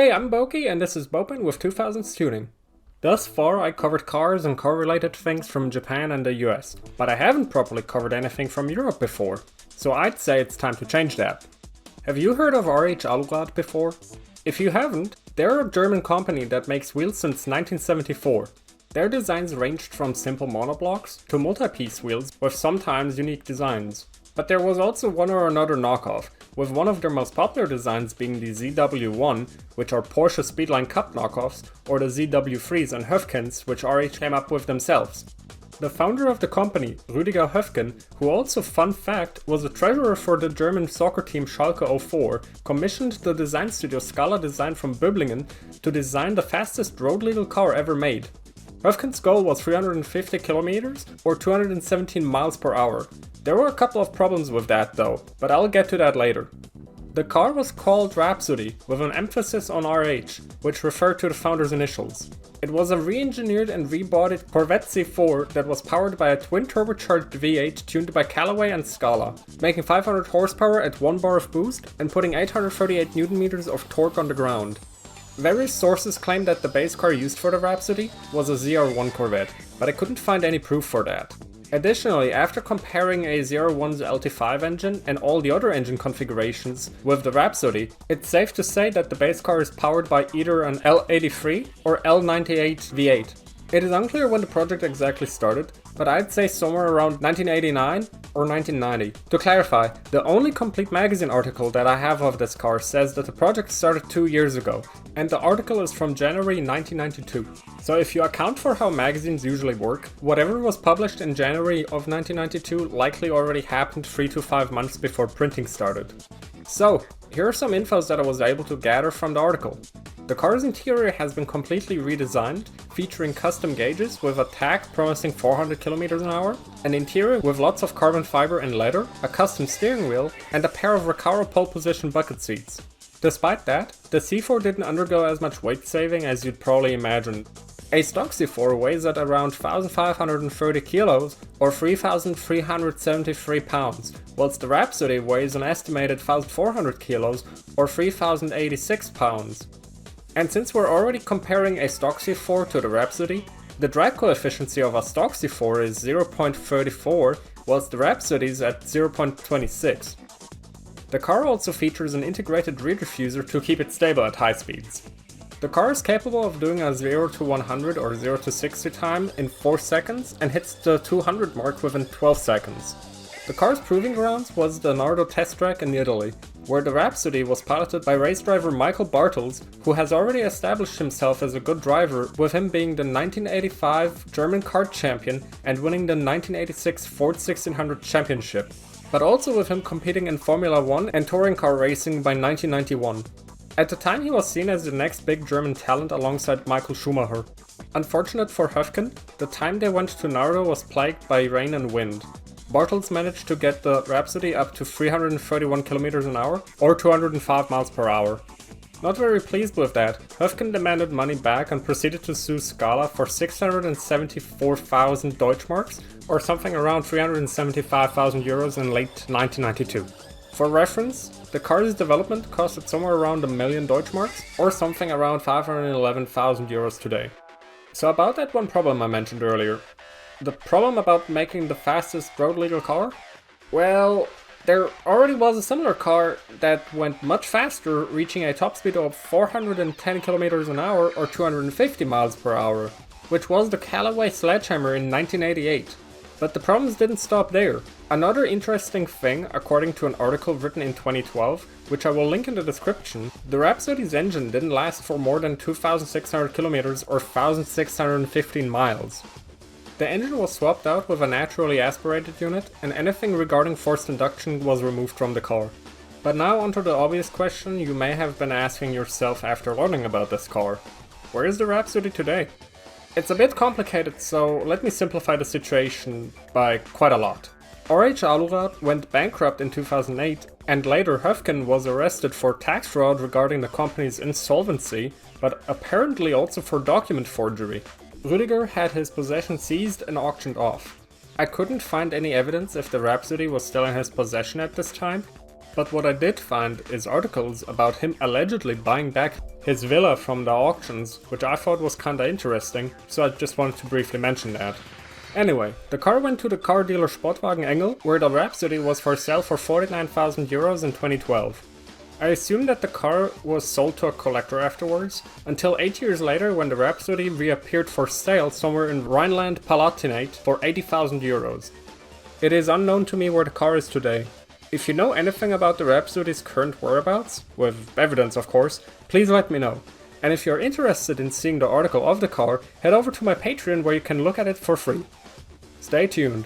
Hey, I'm Boki and this is Bopin with 2000's Tuning. Thus far I covered cars and car related things from Japan and the US, but I haven't properly covered anything from Europe before, so I'd say it's time to change that. Have you heard of RH Alurad before? If you haven't, they're a German company that makes wheels since 1974. Their designs ranged from simple monoblocks to multi-piece wheels with sometimes unique designs. But there was also one or another knockoff, with one of their most popular designs being the ZW1, which are Porsche Speedline Cup knockoffs, or the ZW3s and Höffkens, which RH came up with themselves. The founder of the company, Rüdiger Höffken, who also, fun fact, was a treasurer for the German soccer team Schalke 04, commissioned the design studio Scala Design from Böblingen to design the fastest road legal car ever made. Höffken's goal was 350 kilometers or 217 miles per hour. There were a couple of problems with that though, but I'll get to that later. The car was called RHapsody, with an emphasis on RH, which referred to the founder's initials. It was a re-engineered and rebodied Corvette C4 that was powered by a twin-turbocharged V8 tuned by Callaway and Scala, making 500 horsepower at 1 bar of boost and putting 838 Nm of torque on the ground. Various sources claim that the base car used for the RHapsody was a ZR1 Corvette, but I couldn't find any proof for that. Additionally, after comparing a ZR1's LT5 engine and all the other engine configurations with the RHapsody, it's safe to say that the base car is powered by either an L83 or L98 V8. It is unclear when the project exactly started, but I'd say somewhere around 1989 or 1990. To clarify, the only complete magazine article that I have of this car says that the project started 2 years ago, and the article is from January 1992. So if you account for how magazines usually work, whatever was published in January of 1992 likely already happened 3 to 5 months before printing started. So, here are some infos that I was able to gather from the article. The car's interior has been completely redesigned, featuring custom gauges with a tach promising 400 km an hour, an interior with lots of carbon fiber and leather, a custom steering wheel, and a pair of Recaro pole position bucket seats. Despite that, the C4 didn't undergo as much weight saving as you'd probably imagine. A stock C4 weighs at around 1,530 kilos or 3,373 pounds, whilst the RHapsody weighs an estimated 1,400 kilos or 3,086 pounds. And since we're already comparing a stock C4 to the RHapsody, the drag coefficient of a stock C4 is 0.34, whilst the RHapsody is at 0.26. The car also features an integrated rear diffuser to keep it stable at high speeds. The car is capable of doing a 0 to 100 or 0 to 60 time in 4 seconds and hits the 200 mark within 12 seconds. The car's proving grounds was the Nardo test track in Italy, where the RHapsody was piloted by race driver Michael Bartels, who has already established himself as a good driver, with him being the 1985 German kart champion and winning the 1986 Ford 1600 championship, but also with him competing in Formula 1 and touring car racing by 1991. At the time he was seen as the next big German talent alongside Michael Schumacher. Unfortunate for Höffken, the time they went to Nardo was plagued by rain and wind. Bartels managed to get the RHapsody up to 331 km an hour or 205 miles per hour. Not very pleased with that, Höffken demanded money back and proceeded to sue Scala for 674,000 Deutschmarks or something around 375,000 euros in late 1992. For reference, the car's development costed somewhere around 1 million Deutschmarks or something around 511,000 euros today. So about that one problem I mentioned earlier. The problem about making the fastest road legal car? Well, there already was a similar car that went much faster, reaching a top speed of 410 km an hour or 250 miles per hour, which was the Callaway Sledgehammer in 1988. But the problems didn't stop there. Another interesting thing, according to an article written in 2012, which I will link in the description, the RHapsody's engine didn't last for more than 2,600 km or 1,615 miles. The engine was swapped out with a naturally aspirated unit, and anything regarding forced induction was removed from the car. But now onto the obvious question you may have been asking yourself after learning about this car. Where is the RHapsody today? It's a bit complicated, so let me simplify the situation by quite a lot. RH Alurad went bankrupt in 2008, and later Höffken was arrested for tax fraud regarding the company's insolvency, but apparently also for document forgery. Rüdiger had his possessions seized and auctioned off. I couldn't find any evidence if the RHapsody was still in his possession at this time. But what I did find is articles about him allegedly buying back his villa from the auctions, which I thought was kinda interesting, so I just wanted to briefly mention that. Anyway, the car went to the car dealer Sportwagen Engel, where the Rhapsody was for sale for 49,000 euros in 2012. I assume that the car was sold to a collector afterwards, until 8 years later when the Rhapsody reappeared for sale somewhere in Rhineland-Palatinate for 80,000 euros. It is unknown to me where the car is today. If you know anything about the Rhapsody's current whereabouts, with evidence of course, please let me know. And if you're interested in seeing the article of the car, head over to my Patreon where you can look at it for free. Stay tuned.